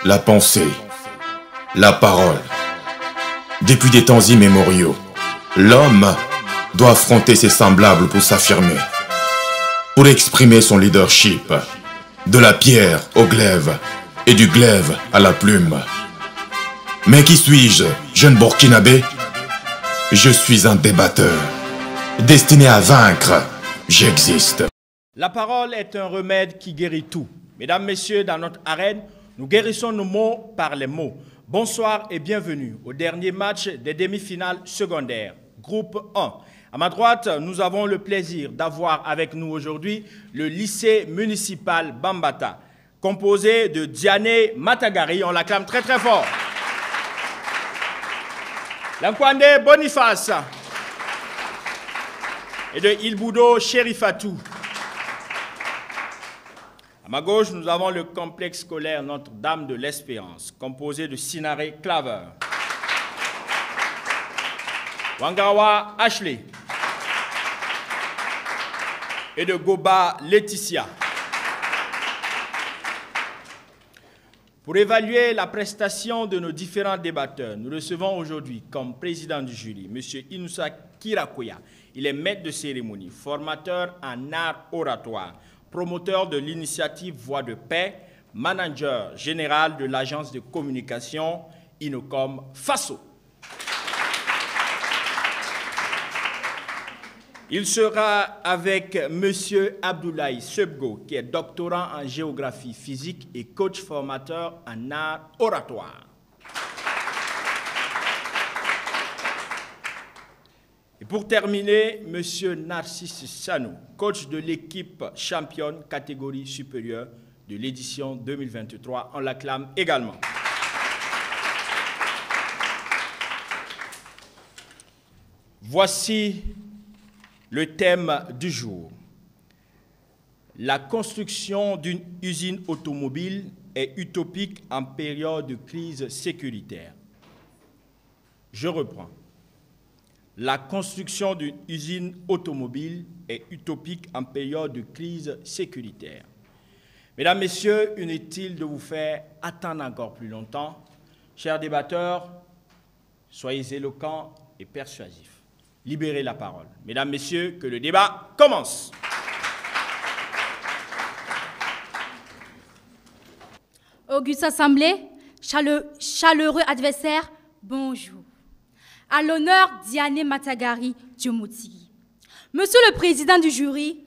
la pensée, la parole. Depuis des temps immémoriaux, l'homme doit affronter ses semblables pour s'affirmer, pour exprimer son leadership, de la pierre au glaive et du glaive à la plume. Mais qui suis-je, jeune Burkinabé? Je suis un débatteur, destiné à vaincre. J'existe. La parole est un remède qui guérit tout. Mesdames, Messieurs, dans notre arène, nous guérissons nos mots par les mots. Bonsoir et bienvenue au dernier match des demi-finales secondaires, groupe 1. À ma droite, nous avons le plaisir d'avoir avec nous aujourd'hui le lycée municipal Bambata, composé de Diané Matagari, on l'acclame très très fort. Lankwande Boniface et de Ilboudo Chérifatou. À ma gauche, nous avons le complexe scolaire Notre-Dame de l'Espérance, composé de Sinaré Claver, Wangawa Ashley et de Goba Laetitia. Pour évaluer la prestation de nos différents débatteurs, nous recevons aujourd'hui comme président du jury M. Inoussa Kirakoya. Il est maître de cérémonie, formateur en art oratoire, promoteur de l'initiative Voix de paix, manager général de l'agence de communication Inocom Faso. Il sera avec M. Abdoulaye Sebgo, qui est doctorant en géographie physique et coach formateur en art oratoire. Et pour terminer, M. Narcisse Sanou, coach de l'équipe championne catégorie supérieure de l'édition 2023. On l'acclame également. Voici le thème du jour. La construction d'une usine automobile est utopique en période de crise sécuritaire. Je reprends. La construction d'une usine automobile est utopique en période de crise sécuritaire. Mesdames, Messieurs, inutile de vous faire attendre encore plus longtemps. Chers débatteurs, soyez éloquents et persuasifs. Libérez la parole. Mesdames, Messieurs, que le débat commence. Auguste Assemblée, chaleureux adversaire, bonjour. À l'honneur Diané Matagari Djomoti. Monsieur le Président du jury,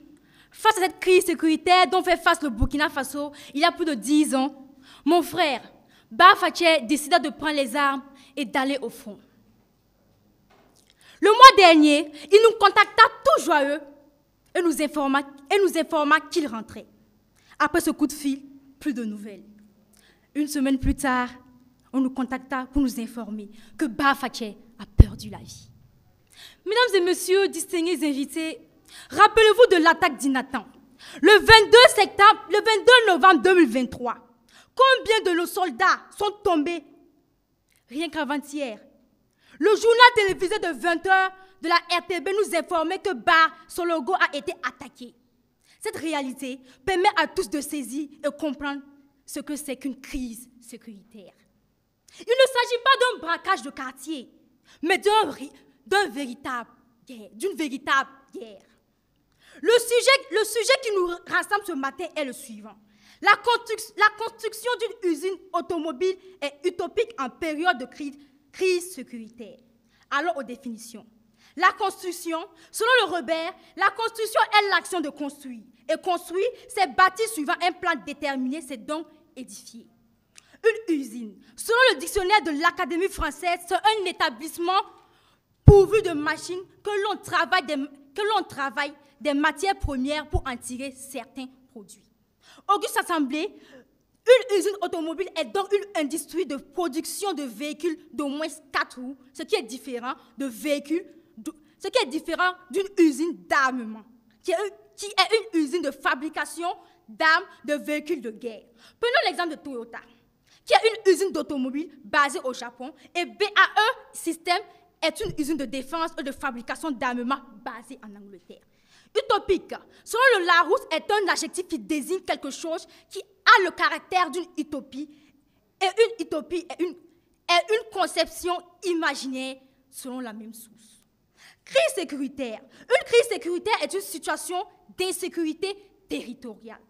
face à cette crise sécuritaire dont fait face le Burkina Faso il y a plus de 10 ans, mon frère, Bah Faché, décida de prendre les armes et d'aller au front. Le mois dernier, il nous contacta tout joyeux et nous informa qu'il rentrait. Après ce coup de fil, plus de nouvelles. Une semaine plus tard, on nous contacta pour nous informer que Bah Faché a perdu la vie. Mesdames et messieurs, distingués invités, rappelez-vous de l'attaque d'Inatan. Le 22 novembre 2023, combien de nos soldats sont tombés rien qu'avant-hier? Le journal télévisé de 20h de la RTB nous informait que Bah Sologo a été attaqué. Cette réalité permet à tous de saisir et comprendre ce que c'est qu'une crise sécuritaire. Il ne s'agit pas d'un braquage de quartier, mais d'une véritable guerre. Le sujet qui nous rassemble ce matin est le suivant. La construction d'une usine automobile est utopique en période de crise sécuritaire. Allons aux définitions. La construction, selon le Robert, la construction est l'action de construire. Et construire, c'est bâtir suivant un plan déterminé, c'est donc édifier. Une usine, selon le dictionnaire de l'Académie française, c'est un établissement pourvu de machines que l'on travaille des matières premières pour en tirer certains produits. Auguste Assemblée, une usine automobile est donc une industrie de production de véhicules d'au moins 4 roues, ce qui est différent d'une usine d'armement, qui est une usine de fabrication d'armes de véhicules de guerre. Prenons l'exemple de Toyota, qui est une usine d'automobile basée au Japon, et BAE Systems est une usine de défense et de fabrication d'armement basée en Angleterre. Utopique, selon le Larousse, est un adjectif qui désigne quelque chose qui a le caractère d'une utopie et une utopie est une conception imaginaire selon la même source. Crise sécuritaire. Une crise sécuritaire est une situation d'insécurité territoriale.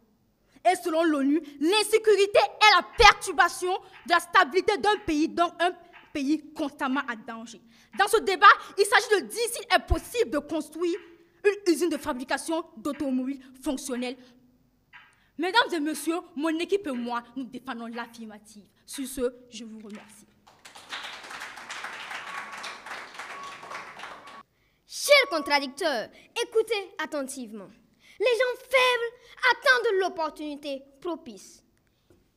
Et selon l'ONU, l'insécurité est la perturbation de la stabilité d'un pays, donc un pays constamment à danger. Dans ce débat, il s'agit de dire s'il est possible de construire une usine de fabrication d'automobiles fonctionnelle. Mesdames et messieurs, mon équipe et moi, nous défendons l'affirmative. Sur ce, je vous remercie. Chers contradicteurs, écoutez attentivement. Les gens faibles attendent l'opportunité propice.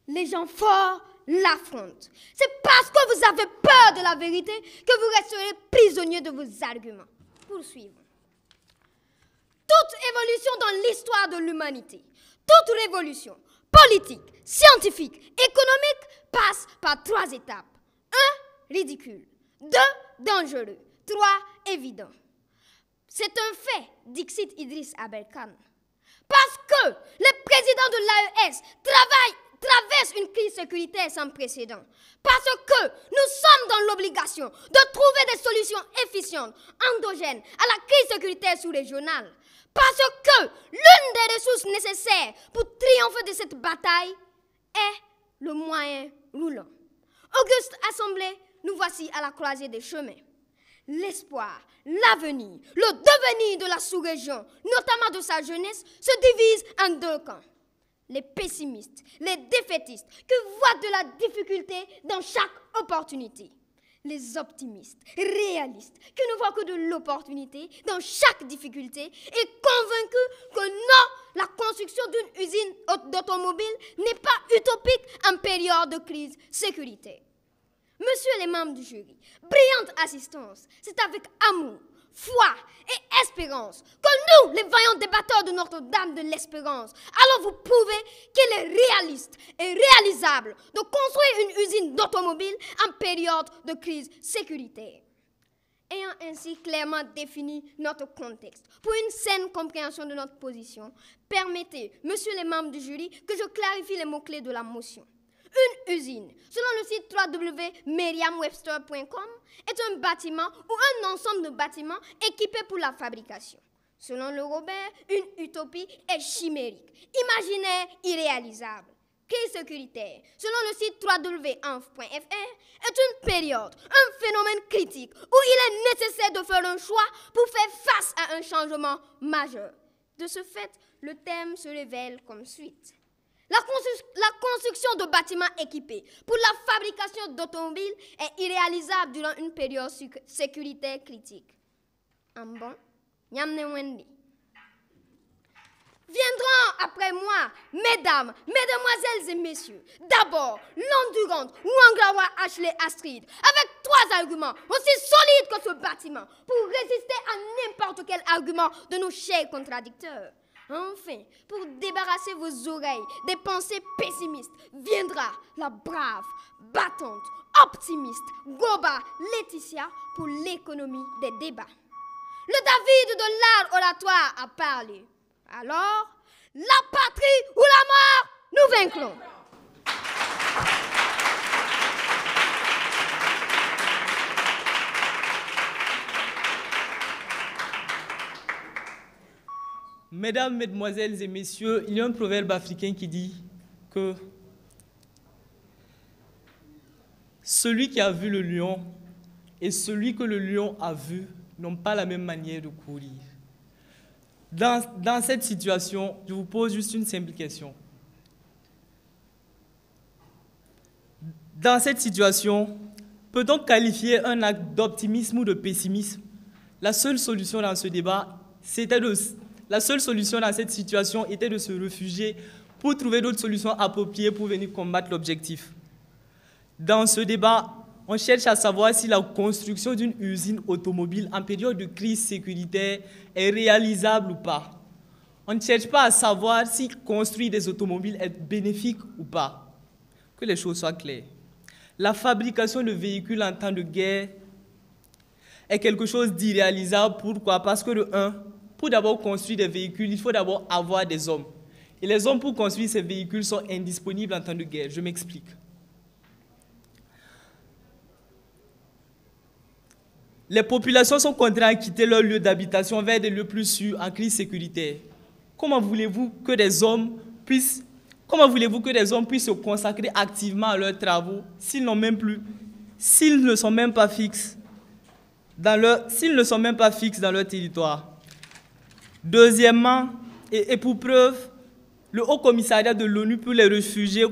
Les gens forts l'affrontent. C'est parce que vous avez peur de la vérité que vous resterez prisonniers de vos arguments. Poursuivons. Toute évolution dans l'histoire de l'humanité, toute révolution politique, scientifique, économique passe par 3 étapes. 1. Ridicule. 2. Dangereux. 3. Évident. C'est un fait, dixit Idriss Aberkan. Parce que les présidents de l'AES traversent une crise sécuritaire sans précédent. Parce que nous sommes dans l'obligation de trouver des solutions efficientes, endogènes à la crise sécuritaire sous-régionale. Parce que l'une des ressources nécessaires pour triompher de cette bataille est le moyen roulant. Auguste Assemblée, nous voici à la croisée des chemins. L'espoir, l'avenir, le devenir de la sous-région, notamment de sa jeunesse, se divise en 2 camps. Les pessimistes, les défaitistes, qui voient de la difficulté dans chaque opportunité. Les optimistes, réalistes, qui ne voient que de l'opportunité dans chaque difficulté et convaincus que non, la construction d'une usine d'automobile n'est pas utopique en période de crise sécuritaire. Messieurs les membres du jury, brillante assistance, c'est avec amour, foi et espérance que nous, les vaillants débatteurs de Notre-Dame de l'Espérance, allons vous prouver qu'il est réaliste et réalisable de construire une usine d'automobile en période de crise sécuritaire. Ayant ainsi clairement défini notre contexte pour une saine compréhension de notre position, permettez, messieurs les membres du jury, que je clarifie les mots-clés de la motion. Une usine, selon le site www.merriam-webster.com, est un bâtiment ou un ensemble de bâtiments équipés pour la fabrication. Selon le Robert, une utopie est chimérique, imaginaire, irréalisable. Crise sécuritaire, selon le site www.anf.fr, est une période, un phénomène critique où il est nécessaire de faire un choix pour faire face à un changement majeur. De ce fait, le thème se révèle comme suit. La construction de bâtiments équipés pour la fabrication d'automobiles est irréalisable durant une période sécuritaire critique. En bon, Nyamne Wendy. Viendront après moi, mesdames, mesdemoiselles et messieurs, d'abord l'endurante Ouangawa Ashley Astrid, avec 3 arguments aussi solides que ce bâtiment, pour résister à n'importe quel argument de nos chers contradicteurs. Enfin, pour débarrasser vos oreilles des pensées pessimistes, viendra la brave, battante, optimiste Goba Laetitia pour l'économie des débats. Le David de l'art oratoire a parlé. Alors, la patrie ou la mort, nous vaincrons. Mesdames, mesdemoiselles et messieurs, il y a un proverbe africain qui dit que celui qui a vu le lion et celui que le lion a vu n'ont pas la même manière de courir. Dans cette situation, je vous pose juste une simple question. Dans cette situation, peut-on qualifier un acte d'optimisme ou de pessimisme? La seule solution dans ce débat, la seule solution dans cette situation était de se réfugier pour trouver d'autres solutions appropriées pour venir combattre l'objectif. Dans ce débat, on cherche à savoir si la construction d'une usine automobile en période de crise sécuritaire est réalisable ou pas. On ne cherche pas à savoir si construire des automobiles est bénéfique ou pas. Que les choses soient claires. La fabrication de véhicules en temps de guerre est quelque chose d'irréalisable. Pourquoi? Parce que de un, pour d'abord construire des véhicules, il faut d'abord avoir des hommes. Et les hommes pour construire ces véhicules sont indisponibles en temps de guerre. Je m'explique. Les populations sont contraintes à quitter leur lieu d'habitation vers des lieux plus sûrs en crise sécuritaire. Comment voulez-vous que des hommes puissent se consacrer activement à leurs travaux s'ils ne sont même pas fixes dans leur territoire? Deuxièmement, et pour preuve, le Haut Commissariat de l'ONU pour les réfugiés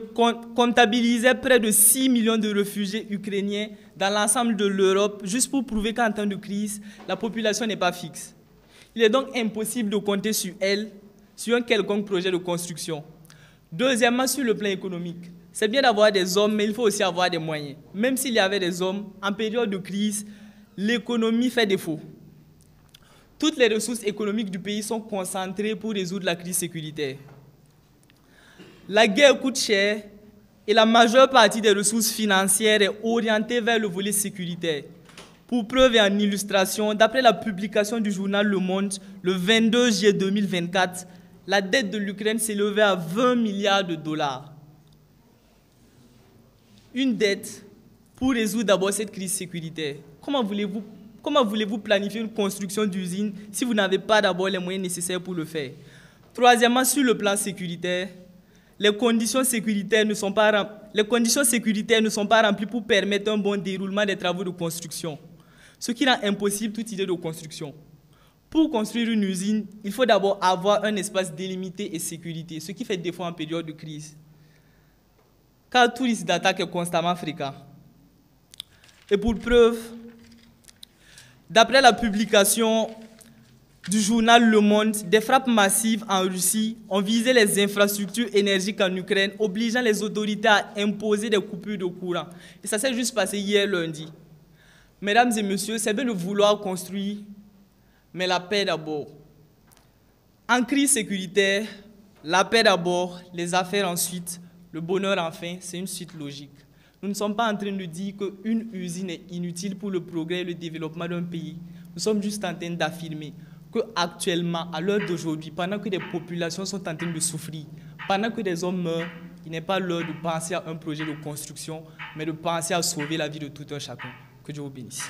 comptabilisait près de 6 millions de réfugiés ukrainiens dans l'ensemble de l'Europe, juste pour prouver qu'en temps de crise, la population n'est pas fixe. Il est donc impossible de compter sur elle, sur un quelconque projet de construction. Deuxièmement, sur le plan économique, c'est bien d'avoir des hommes, mais il faut aussi avoir des moyens. Même s'il y avait des hommes, en période de crise, l'économie fait défaut. Toutes les ressources économiques du pays sont concentrées pour résoudre la crise sécuritaire. La guerre coûte cher et la majeure partie des ressources financières est orientée vers le volet sécuritaire. Pour preuve et en illustration, d'après la publication du journal Le Monde, le 22 juillet 2024, la dette de l'Ukraine s'élevait à 20 milliards de dollars. Une dette pour résoudre d'abord cette crise sécuritaire. Comment voulez-vous planifier une construction d'usine si vous n'avez pas d'abord les moyens nécessaires pour le faire? Troisièmement, sur le plan sécuritaire, les conditions sécuritaires ne sont pas remplies pour permettre un bon déroulement des travaux de construction, ce qui rend impossible toute idée de construction. Pour construire une usine, il faut d'abord avoir un espace délimité et sécurité, ce qui fait défaut en période de crise, car tout risque d'attaque est constamment fréquent. Et pour preuve, d'après la publication du journal Le Monde, des frappes massives en Russie ont visé les infrastructures énergiques en Ukraine, obligeant les autorités à imposer des coupures de courant. Et ça s'est juste passé hier lundi. Mesdames et messieurs, c'est bien de vouloir construire, mais la paix d'abord. En crise sécuritaire, la paix d'abord, les affaires ensuite, le bonheur enfin, c'est une suite logique. Nous ne sommes pas en train de dire qu'une usine est inutile pour le progrès et le développement d'un pays. Nous sommes juste en train d'affirmer qu'actuellement, à l'heure d'aujourd'hui, pendant que des populations sont en train de souffrir, pendant que des hommes meurent, il n'est pas l'heure de penser à un projet de construction, mais de penser à sauver la vie de tout un chacun. Que Dieu vous bénisse.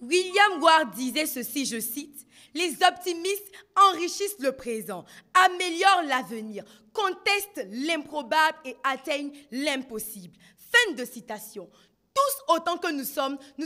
William Ward disait ceci, je cite, « Les optimistes enrichissent le présent, améliorent l'avenir, contestent l'improbable et atteignent l'impossible. » Fin de citation. Tous autant que nous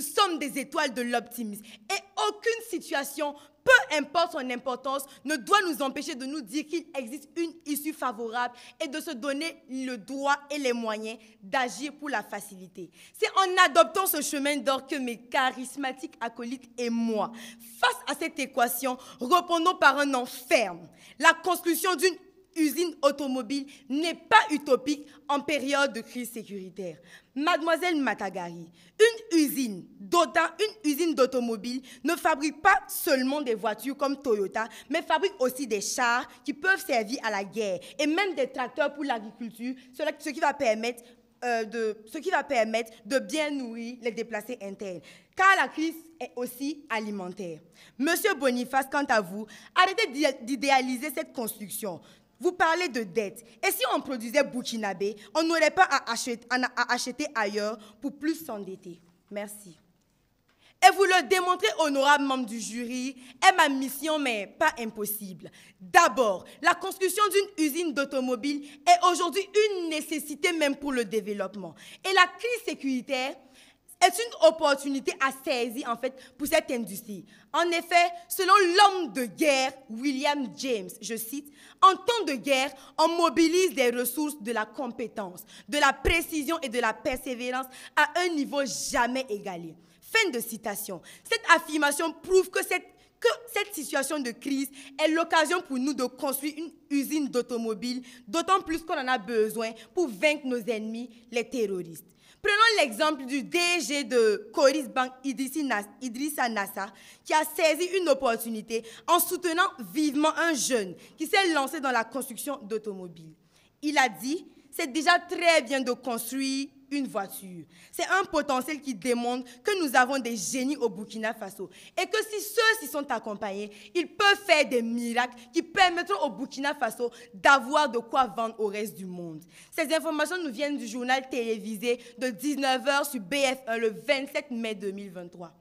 sommes des étoiles de l'optimisme. Et aucune situation, peu importe son importance, ne doit nous empêcher de nous dire qu'il existe une issue favorable et de se donner le droit et les moyens d'agir pour la faciliter. C'est en adoptant ce chemin d'or que mes charismatiques acolytes et moi, face à cette équation, répondons par un nom ferme. La construction d'une usine automobile n'est pas utopique en période de crise sécuritaire. Mademoiselle Matagari, une usine d'automobile ne fabrique pas seulement des voitures comme Toyota, mais fabrique aussi des chars qui peuvent servir à la guerre et même des tracteurs pour l'agriculture, ce qui va permettre de bien nourrir les déplacés internes. Car la crise est aussi alimentaire. Monsieur Boniface, quant à vous, arrêtez d'idéaliser cette construction. Vous parlez de dette. Et si on produisait burkinabé, on n'aurait pas à acheter ailleurs pour plus s'endetter. Merci. Et vous le démontrez, honorable membre du jury, est ma mission, mais pas impossible. D'abord, la construction d'une usine d'automobile est aujourd'hui une nécessité même pour le développement. Et la crise sécuritaire est une opportunité à saisir en fait pour cette industrie. En effet, selon l'homme de guerre William James, je cite, « En temps de guerre, on mobilise des ressources de la compétence, de la précision et de la persévérance à un niveau jamais égalé. » Fin de citation. Cette affirmation prouve que cette situation de crise est l'occasion pour nous de construire une usine d'automobile, d'autant plus qu'on en a besoin pour vaincre nos ennemis, les terroristes. Prenons l'exemple du DG de Coris Bank, Idrissa Nassa, qui a saisi une opportunité en soutenant vivement un jeune qui s'est lancé dans la construction d'automobiles. Il a dit, c'est déjà très bien de construire une voiture. C'est un potentiel qui démontre que nous avons des génies au Burkina Faso et que si ceux-ci sont accompagnés, ils peuvent faire des miracles qui permettront au Burkina Faso d'avoir de quoi vendre au reste du monde. Ces informations nous viennent du journal télévisé de 19h sur BF1 le 27 mai 2023.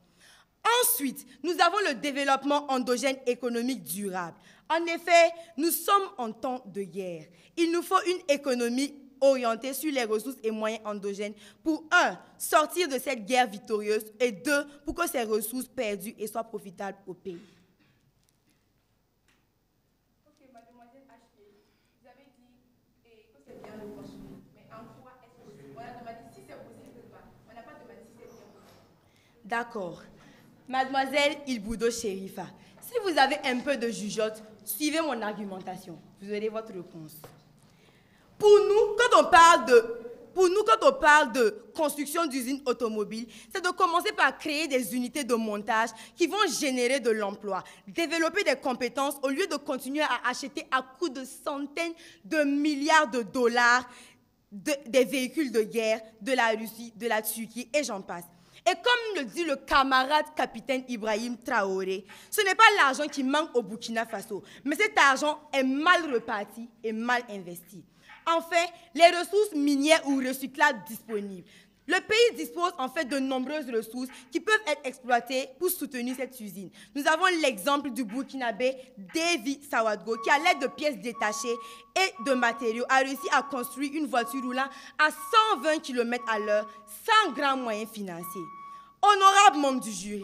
Ensuite, nous avons le développement endogène économique durable. En effet, nous sommes en temps de guerre. Il nous faut une économie orientée sur les ressources et moyens endogènes pour 1. Sortir de cette guerre victorieuse et 2. Pour que ces ressources perdues et soient profitables au pays. Ok, mademoiselle H.P., vous avez dit que c'est bien de construire, mais en quoi est-ce possible? On a demandé si c'est possible ou pas. On n'a pas demandé si c'est bien possible. D'accord. Mademoiselle Ilboudo Sherifa, si vous avez un peu de jugeote, suivez mon argumentation. Vous aurez votre réponse. Pour nous, quand on parle de construction d'usines automobiles, c'est de commencer par créer des unités de montage qui vont générer de l'emploi, développer des compétences au lieu de continuer à acheter à coût de centaines de milliards de dollars des véhicules de guerre de la Russie, de la Turquie et j'en passe. Et comme le dit le camarade capitaine Ibrahim Traoré, ce n'est pas l'argent qui manque au Burkina Faso, mais cet argent est mal reparti et mal investi. Enfin, les ressources minières ou recyclables disponibles. Le pays dispose en fait de nombreuses ressources qui peuvent être exploitées pour soutenir cette usine. Nous avons l'exemple du Burkinabé Davy Sawadgo qui, à l'aide de pièces détachées et de matériaux, a réussi à construire une voiture roulant à 120 km/h sans grands moyens financiers. Honorables membres du jury,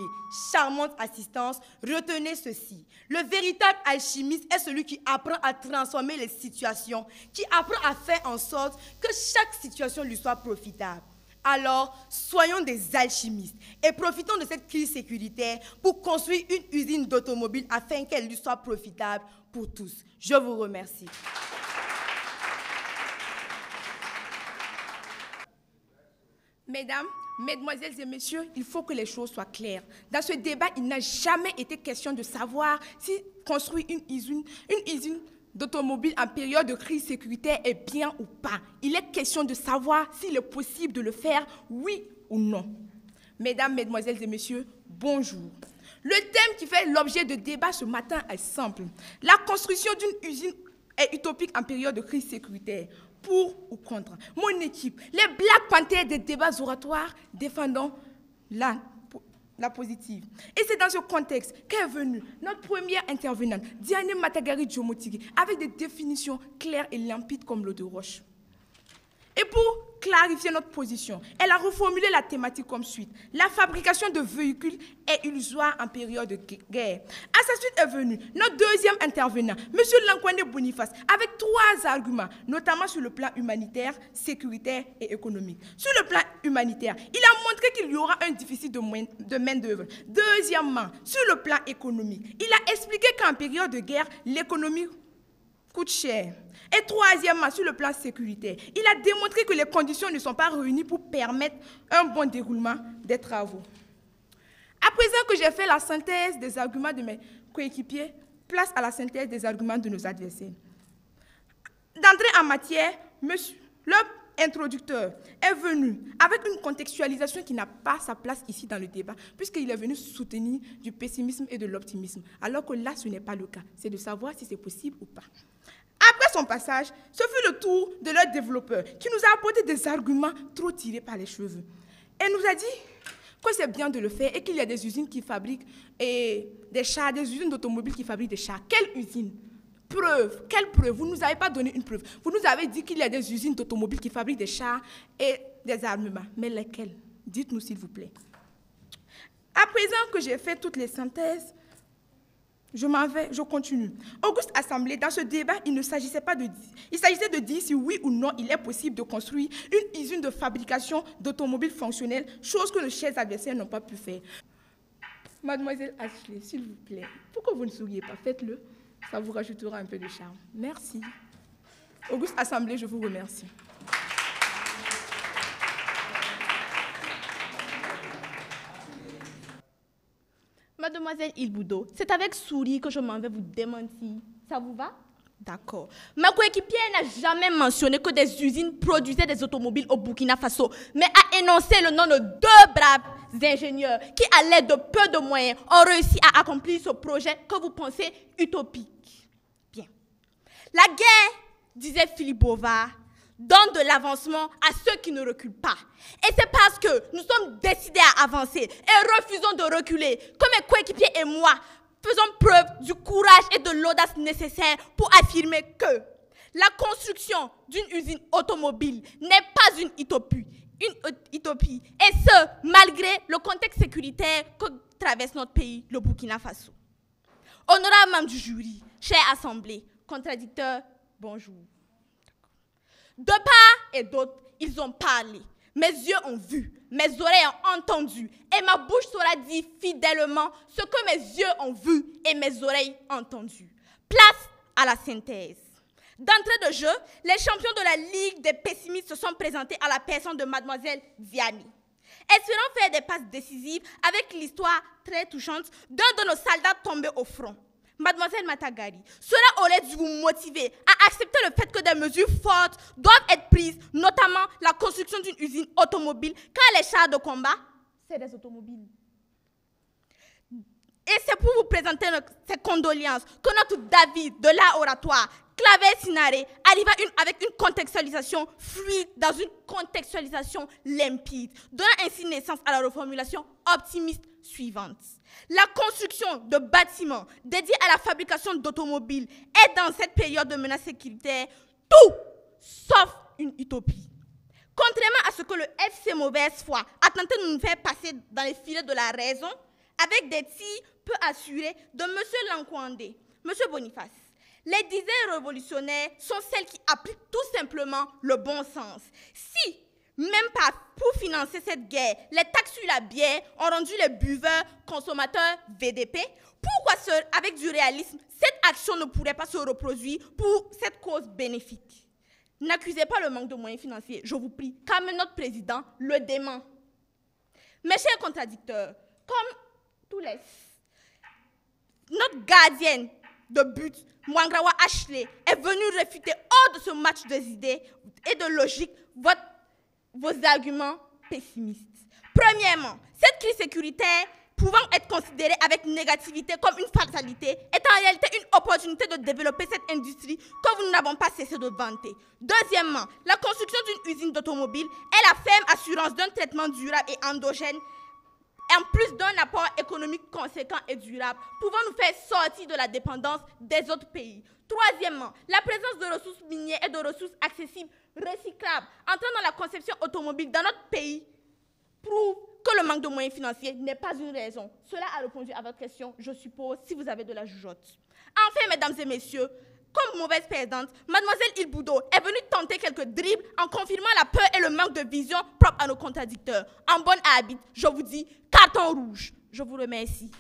charmante assistance, retenez ceci. Le véritable alchimiste est celui qui apprend à transformer les situations, qui apprend à faire en sorte que chaque situation lui soit profitable. Alors, soyons des alchimistes et profitons de cette crise sécuritaire pour construire une usine d'automobile afin qu'elle lui soit profitable pour tous. Je vous remercie. Mesdames, mesdemoiselles et messieurs, il faut que les choses soient claires. Dans ce débat, il n'a jamais été question de savoir si construire une usine d'automobile en période de crise sécuritaire est bien ou pas. Il est question de savoir s'il est possible de le faire, oui ou non. Mesdames, mesdemoiselles et messieurs, bonjour. Le thème qui fait l'objet de débat ce matin est simple. La construction d'une usine est utopique en période de crise sécuritaire. Pour ou contre? Mon équipe, les Black Panthers des débats oratoires, défendant la positive. Et c'est dans ce contexte qu'est venue notre première intervenante, Diane Matagari Djomotigi, avec des définitions claires et limpides comme l'eau de roche. Et pour clarifier notre position, elle a reformulé la thématique comme suit. La fabrication de véhicules est illusoire en période de guerre. À sa suite est venu notre deuxième intervenant, M. Lankwane Boniface, avec 3 arguments, notamment sur le plan humanitaire, sécuritaire et économique. Sur le plan humanitaire, il a montré qu'il y aura un déficit de main-d'œuvre. Deuxièmement, sur le plan économique, il a expliqué qu'en période de guerre, l'économie coûte cher. Et troisièmement, sur le plan sécuritaire, il a démontré que les conditions ne sont pas réunies pour permettre un bon déroulement des travaux. À présent que j'ai fait la synthèse des arguments de mes coéquipiers, place à la synthèse des arguments de nos adversaires. D'entrée en matière, leur introducteur est venu avec une contextualisation qui n'a pas sa place ici dans le débat, puisqu'il est venu soutenir du pessimisme et de l'optimisme, alors que là, ce n'est pas le cas. C'est de savoir si c'est possible ou pas. Après son passage, ce fut le tour de leur développeur qui nous a apporté des arguments trop tirés par les cheveux. Elle nous a dit que c'est bien de le faire et qu'il y a des usines qui fabriquent des chars, des usines d'automobiles qui fabriquent des chars. Quelle usine? Preuve. Quelle preuve? Vous ne nous avez pas donné une preuve. Vous nous avez dit qu'il y a des usines d'automobiles qui fabriquent des chars et des armements. Mais lesquelles? Dites-nous s'il vous plaît. À présent que j'ai fait toutes les synthèses, je m'en vais, je continue. Auguste Assemblée, dans ce débat, il s'agissait de dire si oui ou non il est possible de construire une usine de fabrication d'automobiles fonctionnelles, chose que nos chers adversaires n'ont pas pu faire. Mademoiselle Ashley, s'il vous plaît, pourquoi vous ne souriez pas? Faites-le, ça vous rajoutera un peu de charme. Merci. Auguste Assemblée, je vous remercie. Mademoiselle Ilboudo, c'est avec sourire que je m'en vais vous démentir. Ça vous va? D'accord. Ma coéquipière n'a jamais mentionné que des usines produisaient des automobiles au Burkina Faso, mais a énoncé le nom de 2 braves ingénieurs qui, à l'aide de peu de moyens, ont réussi à accomplir ce projet que vous pensez utopique. Bien. La guerre, disait Philippe Bovard, donne de l'avancement à ceux qui ne reculent pas. Et c'est parce que nous sommes décidés à avancer et refusons de reculer que mes coéquipiers et moi faisons preuve du courage et de l'audace nécessaires pour affirmer que la construction d'une usine automobile n'est pas une utopie, et ce, malgré le contexte sécuritaire que traverse notre pays, le Burkina Faso. Honorables membres du jury, chère assemblée, contradicteurs, bonjour. De part et d'autre, ils ont parlé. Mes yeux ont vu, mes oreilles ont entendu, et ma bouche saura dire fidèlement ce que mes yeux ont vu et mes oreilles ont entendu. Place à la synthèse. D'entrée de jeu, les champions de la Ligue des pessimistes se sont présentés à la personne de mademoiselle Diani, espérant faire des passes décisives avec l'histoire très touchante d'un de nos soldats tombés au front. Mademoiselle Matagari, cela aurait dû vous motiver à accepter le fait que des mesures fortes doivent être prises, notamment la construction d'une usine automobile, car les chars de combat, c'est des automobiles. Et c'est pour vous présenter ces condoléances que notre David de l'art oratoire, Claver Sinaré, arriva avec une contextualisation fluide dans une contextualisation limpide, donnant ainsi naissance à la reformulation optimiste suivante. La construction de bâtiments dédiés à la fabrication d'automobiles est dans cette période de menace sécuritaire tout sauf une utopie. Contrairement à ce que le FC Mauvaise Foi a tenté de nous faire passer dans les filets de la raison, avec des tirs peu assurés de M. Lankwandé, M. Boniface, les dizaines révolutionnaires sont celles qui appliquent tout simplement le bon sens. Si, même pas pour financer cette guerre, les taxes sur la bière ont rendu les buveurs consommateurs VDP, pourquoi seul, avec du réalisme, cette action ne pourrait pas se reproduire pour cette cause bénéfique? N'accusez pas le manque de moyens financiers, je vous prie, car même notre président le dément. Mes chers contradicteurs, comme tous les... Notre gardienne de but, Mwangrawa Ashley, est venue réfuter hors de ce match des idées et de logique vos arguments pessimistes. Premièrement, cette crise sécuritaire, pouvant être considérée avec négativité comme une fatalité, est en réalité une opportunité de développer cette industrie que nous n'avons pas cessé de vanter. Deuxièmement, la construction d'une usine d'automobile est la ferme assurance d'un traitement durable et endogène, en plus d'un apport économique conséquent et durable, pouvant nous faire sortir de la dépendance des autres pays. Troisièmement, la présence de ressources minières et de ressources accessibles, recyclables, entrant dans la conception automobile dans notre pays, prouve que le manque de moyens financiers n'est pas une raison. Cela a répondu à votre question, je suppose, si vous avez de la jugeote. Enfin, mesdames et messieurs, comme mauvaise perdante, mademoiselle Ilboudo est venue tenter quelques dribbles en confirmant la peur et le manque de vision propre à nos contradicteurs. En bonne habite, je vous dis, carton rouge. Je vous remercie.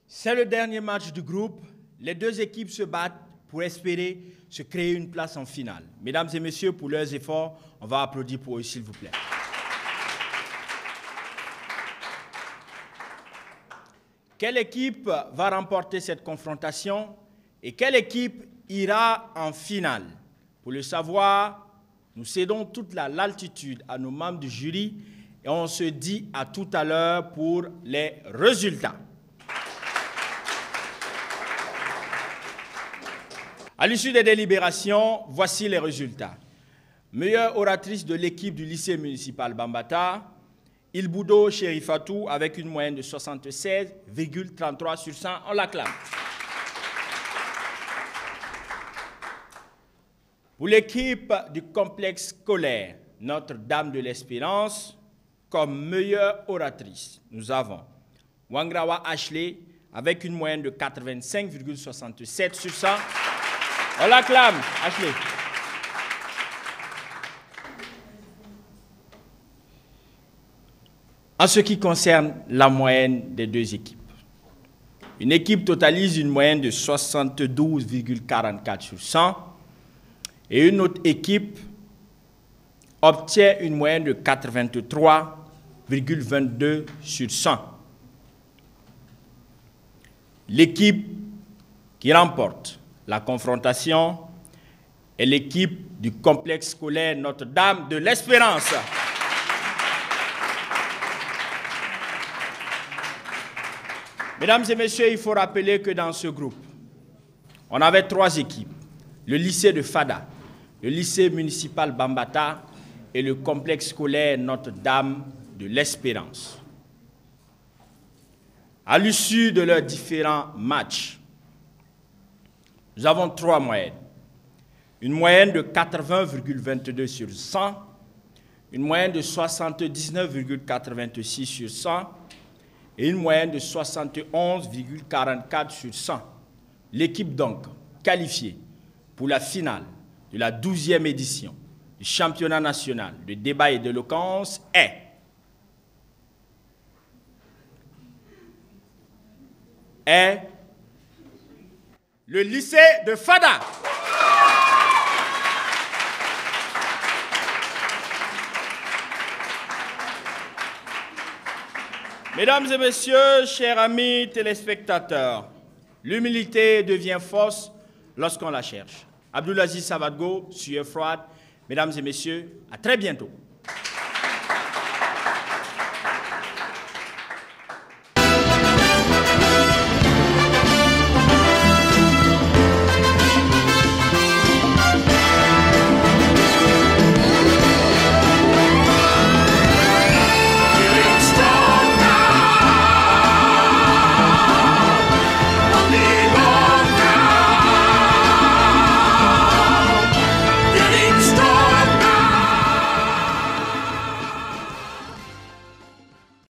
C'est le dernier match du groupe. Les deux équipes se battent pour espérer se créer une place en finale. Mesdames et messieurs, pour leurs efforts, on va applaudir pour eux, s'il vous plaît. Quelle équipe va remporter cette confrontation et quelle équipe ira en finale? Pour le savoir, nous cédons toute la latitude à nos membres du jury et on se dit à tout à l'heure pour les résultats. À l'issue des délibérations, voici les résultats. Meilleure oratrice de l'équipe du lycée municipal Bambata, Ilboudo Chérifatou avec une moyenne de 76,33 sur 100. On l'acclame. Pour l'équipe du complexe scolaire Notre-Dame de l'Espérance, comme meilleure oratrice, nous avons Wangrawa Ashley avec une moyenne de 85,67 sur 100. On l'acclame, Ashley. En ce qui concerne la moyenne des deux équipes, une équipe totalise une moyenne de 72,44 sur 100 et une autre équipe obtient une moyenne de 83,22 sur 100. L'équipe qui remporte la confrontation est l'équipe du complexe scolaire Notre-Dame de l'Espérance. Mesdames et messieurs, il faut rappeler que dans ce groupe, on avait 3 équipes. Le lycée de Fada, le lycée municipal Bambata et le complexe scolaire Notre-Dame de l'Espérance. À l'issue de leurs différents matchs, nous avons 3 moyennes. Une moyenne de 80,22 sur 100, une moyenne de 79,86 sur 100 et une moyenne de 71,44 sur 100. L'équipe donc qualifiée pour la finale de la 12e édition du championnat national de débat et d'éloquence est le lycée de Fada. Mesdames et messieurs, chers amis téléspectateurs, l'humilité devient force lorsqu'on la cherche. Abdulaziz Savadgo, Sueur Froide, mesdames et messieurs, à très bientôt.